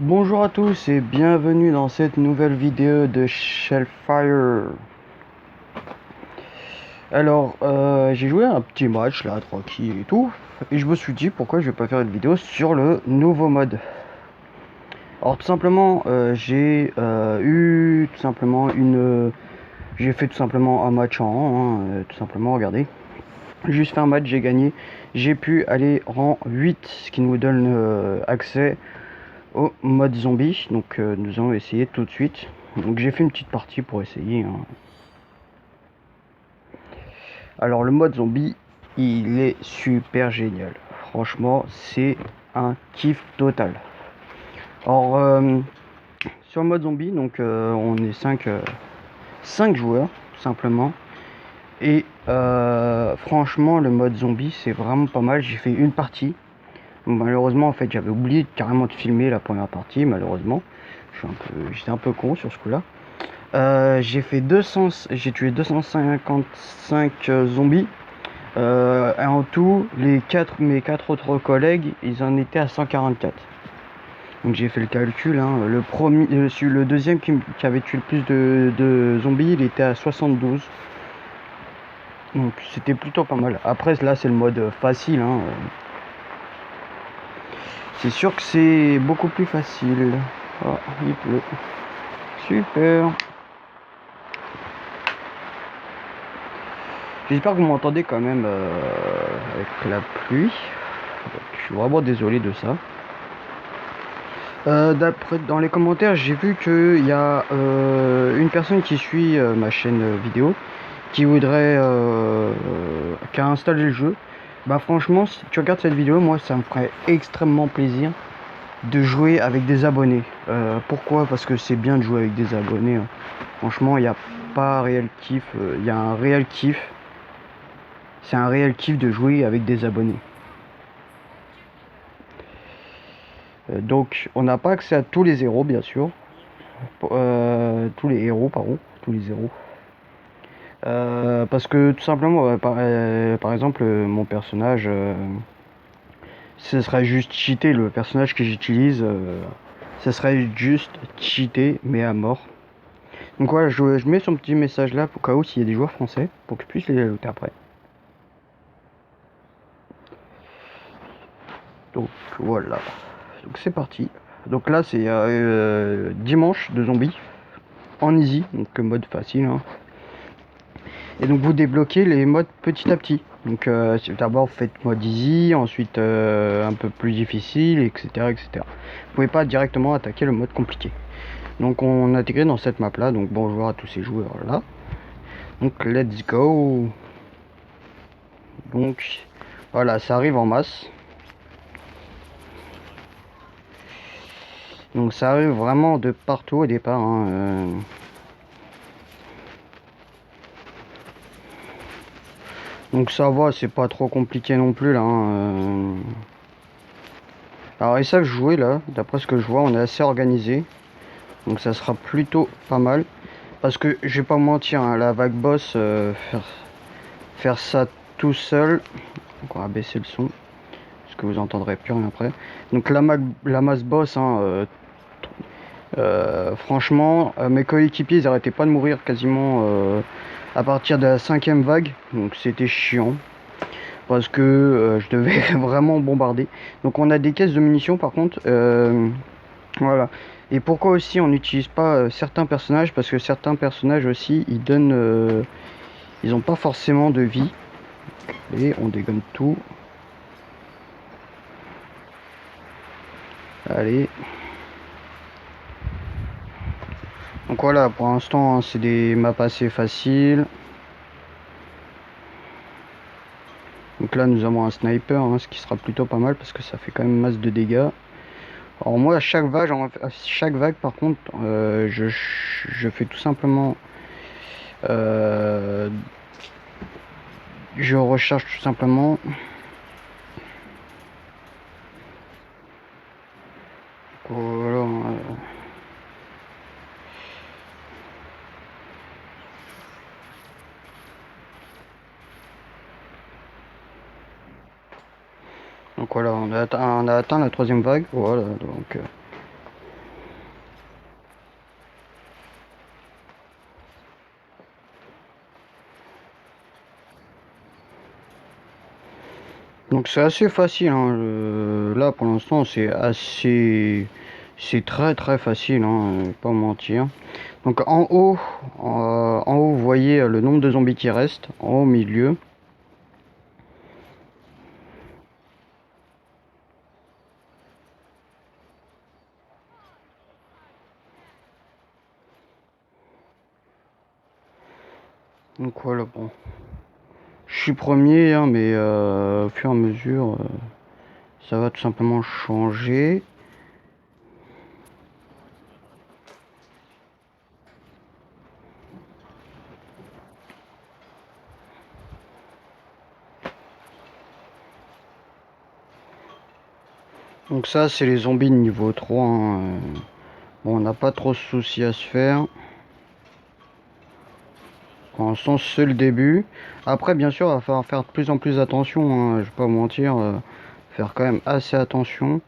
Bonjour à tous et bienvenue dans cette nouvelle vidéo de Shellfire. Alors, j'ai joué à un petit match là, tranquille et tout, et je me suis dit pourquoi je vais pas faire une vidéo sur le nouveau mode. Alors tout simplement, j'ai fait tout simplement un match en 1, tout simplement, regardez. Juste fait un match, j'ai gagné, j'ai pu aller rang 8, ce qui nous donne accès au mode zombie. Donc nous allons essayer tout de suite. Donc j'ai fait une petite partie pour essayer, hein. Alors le mode zombie, il est super génial. Franchement, c'est un kiff total. Alors sur le mode zombie, donc on est 5 joueurs tout simplement. Et franchement, le mode zombie, c'est vraiment pas mal. J'ai fait une partie. Malheureusement, en fait, j'avais oublié carrément de filmer la première partie, malheureusement. J'étais un peu con sur ce coup-là. J'ai tué 255 zombies. Et en tout, mes 4 autres collègues, ils en étaient à 144. Donc j'ai fait le calcul, hein. Le deuxième qui avait tué le plus de zombies, il était à 72. Donc c'était plutôt pas mal. Après là, c'est le mode facile, hein. C'est sûr que c'est beaucoup plus facile. Oh, il pleut. Super. J'espère que vous m'entendez quand même avec la pluie. Donc, je suis vraiment désolé de ça. Dans les commentaires, j'ai vu qu'il y a une personne qui suit ma chaîne vidéo qui qui a installé le jeu. Bah franchement, si tu regardes cette vidéo, moi ça me ferait extrêmement plaisir de jouer avec des abonnés. Pourquoi? Parce que c'est bien de jouer avec des abonnés, hein. Franchement, il n'y a pas réel kiff. Il y a un réel kiff. C'est un réel kiff de jouer avec des abonnés. Donc, on n'a pas accès à tous les héros, bien sûr. Tous les héros, pardon. Tous les héros. Parce que tout simplement, par exemple, mon personnage, ce serait juste cheaté. Le personnage que j'utilise, ce serait juste cheaté, mais à mort. Donc voilà, je mets son petit message là pour cas où s'il y a des joueurs français, pour que je puisse les ajouter après. Donc voilà. Donc c'est parti. Donc là c'est dimanche de zombies en easy, donc mode facile, hein. Et donc vous débloquez les modes petit à petit. Donc d'abord vous faites mode easy, ensuite un peu plus difficile, etc., etc. Vous pouvez pas directement attaquer le mode compliqué. Donc on a intégré dans cette map là. Donc bonjour à tous ces joueurs là. Donc let's go. Donc voilà, ça arrive en masse. Donc ça arrive vraiment de partout au départ, hein. Donc ça va, c'est pas trop compliqué non plus là, hein. Alors ils savent jouer là, d'après ce que je vois, on est assez organisé. Donc ça sera plutôt pas mal. Parce que je vais pas mentir, hein, la vague boss, faire ça tout seul. Donc on va baisser le son, parce que vous entendrez plus rien après. Donc la masse boss, hein, franchement, mes coéquipiers ils arrêtaient pas de mourir quasiment à partir de la 5e vague. Donc c'était chiant. Parce que je devais vraiment bombarder. Donc on a des caisses de munitions par contre. Voilà. Et pourquoi aussi on n'utilise pas certains personnages? Parce que certains personnages aussi, ils ont pas forcément de vie. Et on dégonne tout. Allez. Donc voilà, pour l'instant, hein, c'est des maps assez faciles. Donc là, nous avons un sniper, hein, ce qui sera plutôt pas mal parce que ça fait quand même masse de dégâts. Alors moi, à chaque vague, par contre, je fais tout simplement... je recharge tout simplement. Voilà. Donc voilà, on a atteint la 3e vague. Voilà, donc Donc c'est assez facile, hein. Là pour l'instant c'est très très facile, hein, pas mentir. Donc en haut vous voyez le nombre de zombies qui restent, en haut au milieu. Donc voilà, bon. Je suis premier, hein, mais au fur et à mesure, ça va tout simplement changer. Donc ça, c'est les zombies de niveau 3, hein. Bon, on n'a pas trop de soucis à se faire. Pour l'instant, c'est le début. Après, bien sûr, il va falloir faire de plus en plus attention, hein, je vais pas vous mentir. Faire quand même assez attention.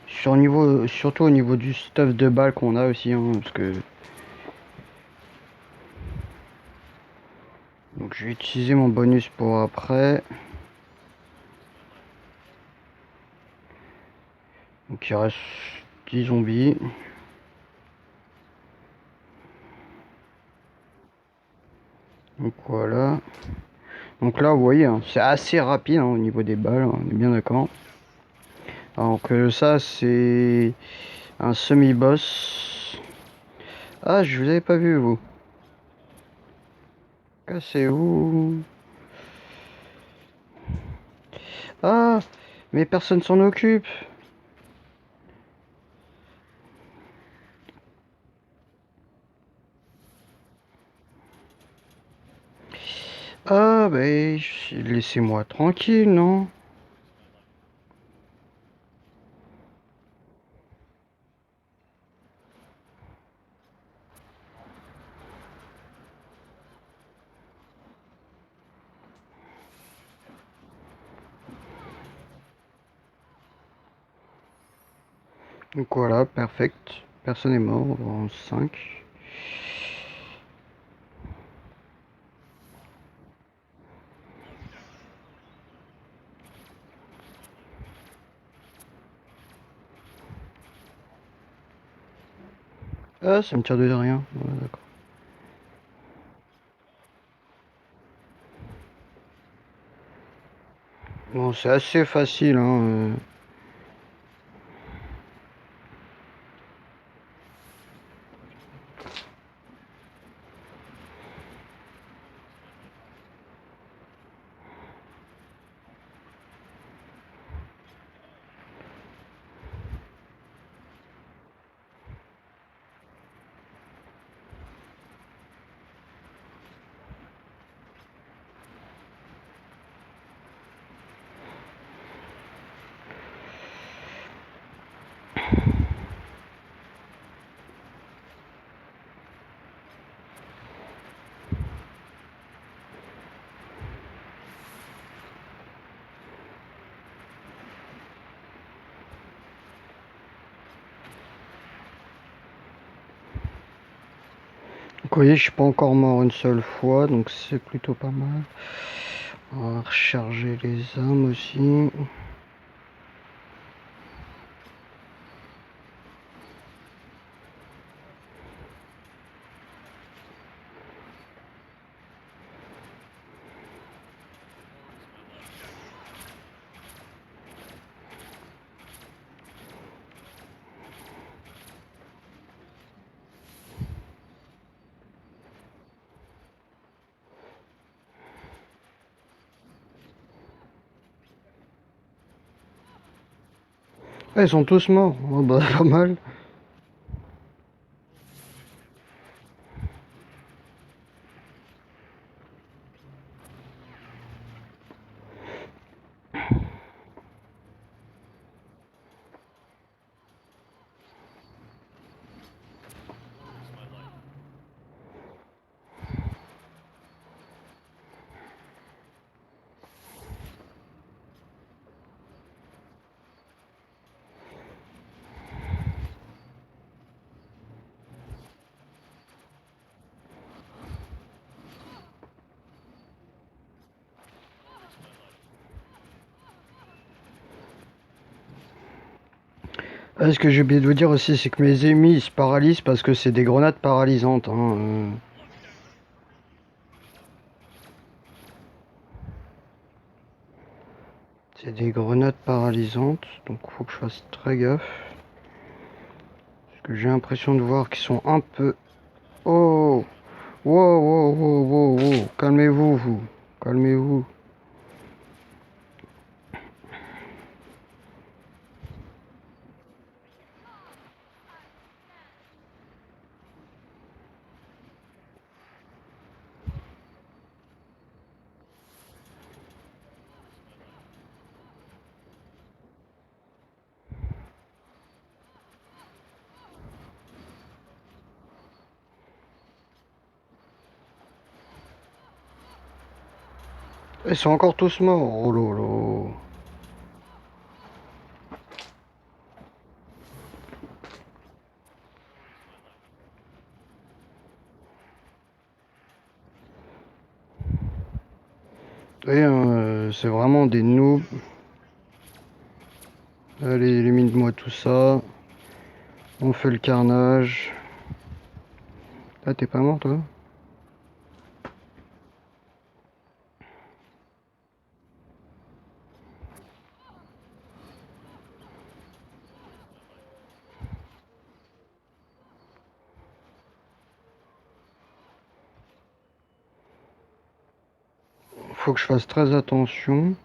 Surtout au niveau du stuff de balles qu'on a aussi, hein, parce que... Donc je vais utiliser mon bonus pour après. Donc il reste 10 zombies. Donc voilà. Donc là, vous voyez, hein, c'est assez rapide, hein, au niveau des balles, on est bien d'accord. Alors que ça, c'est un semi-boss. Ah, je vous avais pas vu, vous. Cassez-vous. Ah, mais personne s'en occupe. Ah, ben, laissez-moi tranquille, non? Donc voilà, perfect. Personne est mort en 5. Ah, ça me tire de rien. Ouais, d'accord. Bon, c'est assez facile, hein. Donc, vous voyez, je suis pas encore mort une seule fois, donc c'est plutôt pas mal. On va recharger les armes aussi. Ah, ils sont tous morts. Oh, bah, pas mal. Ce que j'ai oublié de vous dire aussi, c'est que mes ennemis ils se paralysent parce que c'est des grenades paralysantes. Hein. C'est des grenades paralysantes, donc faut que je fasse très gaffe. Parce que j'ai l'impression de voir qu'ils sont un peu... Oh! Wow, wow, wow, wow, wow. Calmez-vous, vous. Calmez-vous. Ils sont encore tous morts. Oh lolo. Et c'est vraiment des noobs. Allez, élimine-moi tout ça. On fait le carnage. Ah, t'es pas mort, toi? Faut que je fasse très attention.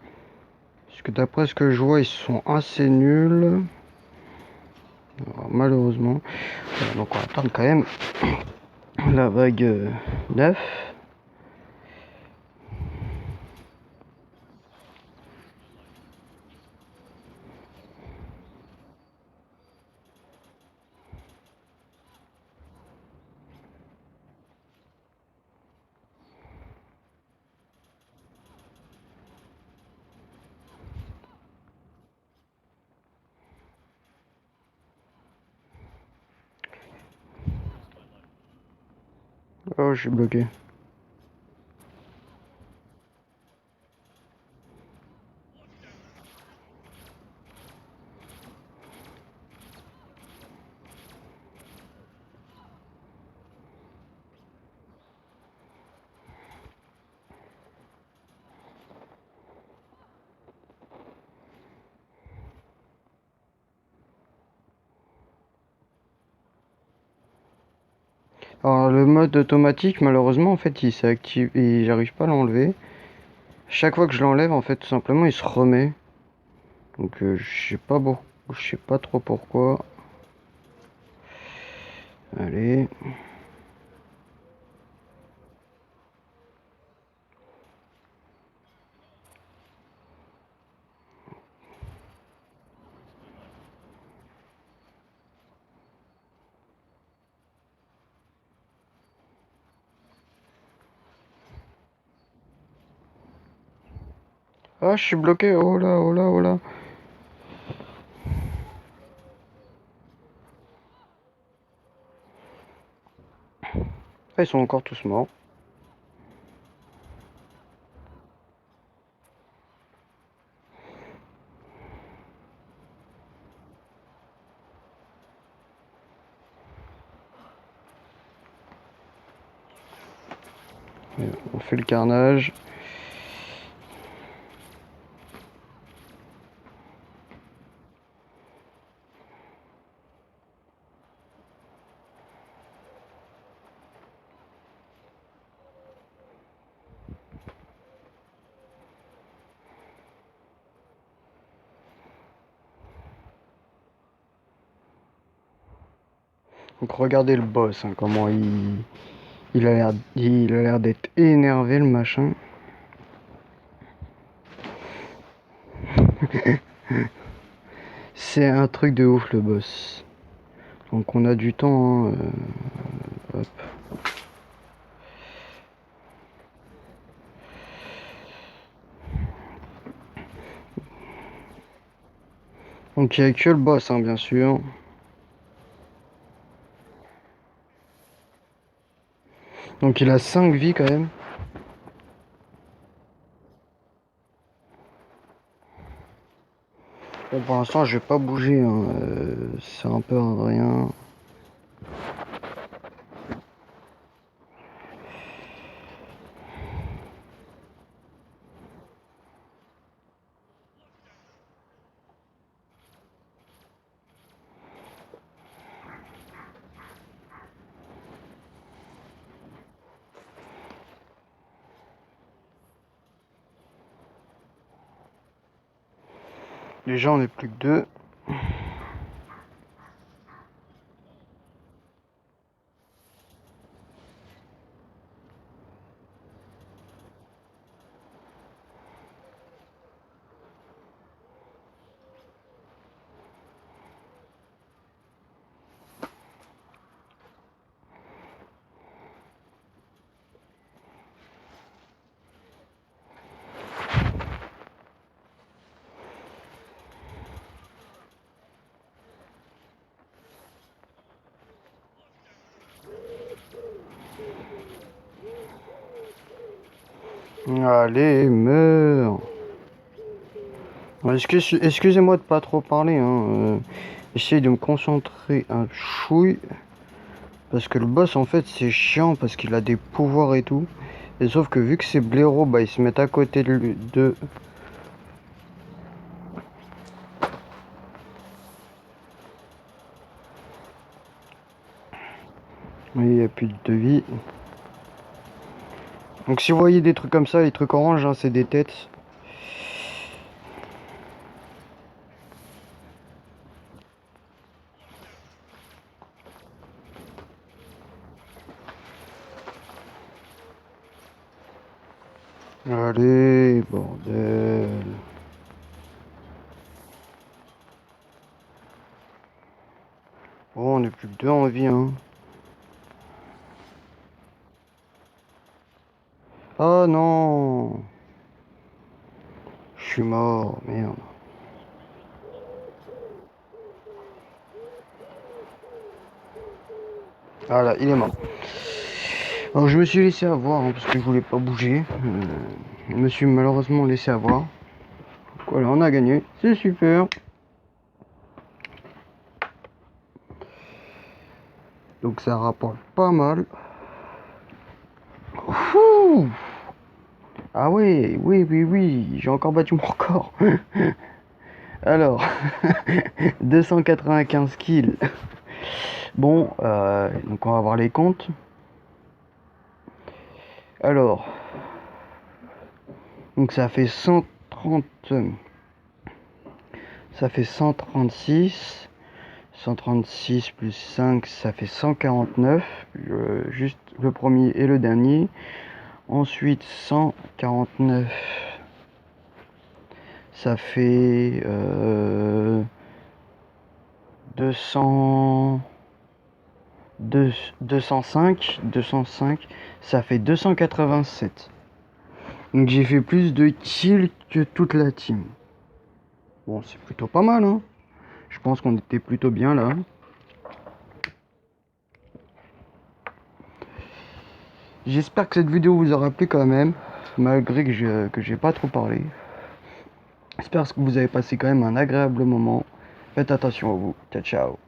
Parce que d'après ce que je vois, ils sont assez nuls. Alors, malheureusement. Voilà, donc on va attendre quand même la vague 9. Oh, je suis bloqué. Alors le mode automatique, malheureusement, en fait, il s'est activé et j'arrive pas à l'enlever. Chaque fois que je l'enlève, en fait, tout simplement, il se remet. Donc je sais pas trop pourquoi. Allez. Ah, je suis bloqué. Oh là, oh là, oh là. Ah, ils sont encore tous morts. On fait le carnage. Donc regardez le boss, hein, comment il a l'air d'être énervé le machin. C'est un truc de ouf le boss. Donc on a du temps. Hein, hop. Donc il n'y a que le boss, hein, bien sûr. Donc il a 5 vies quand même. Bon, pour l'instant, je vais pas bouger, hein. C'est un peu rien. Déjà, on est plus que deux. Allez, meurs. Excusez-moi de pas trop parler, hein. J'essaye de me concentrer un chouille. Parce que le boss, en fait, c'est chiant parce qu'il a des pouvoirs et tout. Et sauf que vu que c'est blaireau, bah, ils se mettent à côté de... Oui, il n'y a plus de vie. Donc si vous voyez des trucs comme ça, les trucs orange, hein, c'est des têtes. Allez, bordel. Oh, on est plus que deux en vie, hein. Oh non. Je suis mort, merde. Voilà, il est mort. Alors je me suis laissé avoir, hein, parce que je voulais pas bouger. Je me suis malheureusement laissé avoir. Donc, voilà, on a gagné. C'est super. Donc ça rapporte pas mal. Ouh. Ah oui, oui, oui, oui, j'ai encore battu mon record. Alors, 295 kills. Bon, donc on va voir les comptes. Alors, donc ça fait 130, ça fait 136. 136 plus 5, ça fait 149. Juste le premier et le dernier. Ensuite, 149. Ça fait 200, 205, ça fait 287. Donc j'ai fait plus de kills que toute la team. Bon, c'est plutôt pas mal, hein. Je pense qu'on était plutôt bien là. J'espère que cette vidéo vous aura plu quand même, malgré que j'ai pas trop parlé. J'espère que vous avez passé quand même un agréable moment. Faites attention à vous. Ciao, ciao.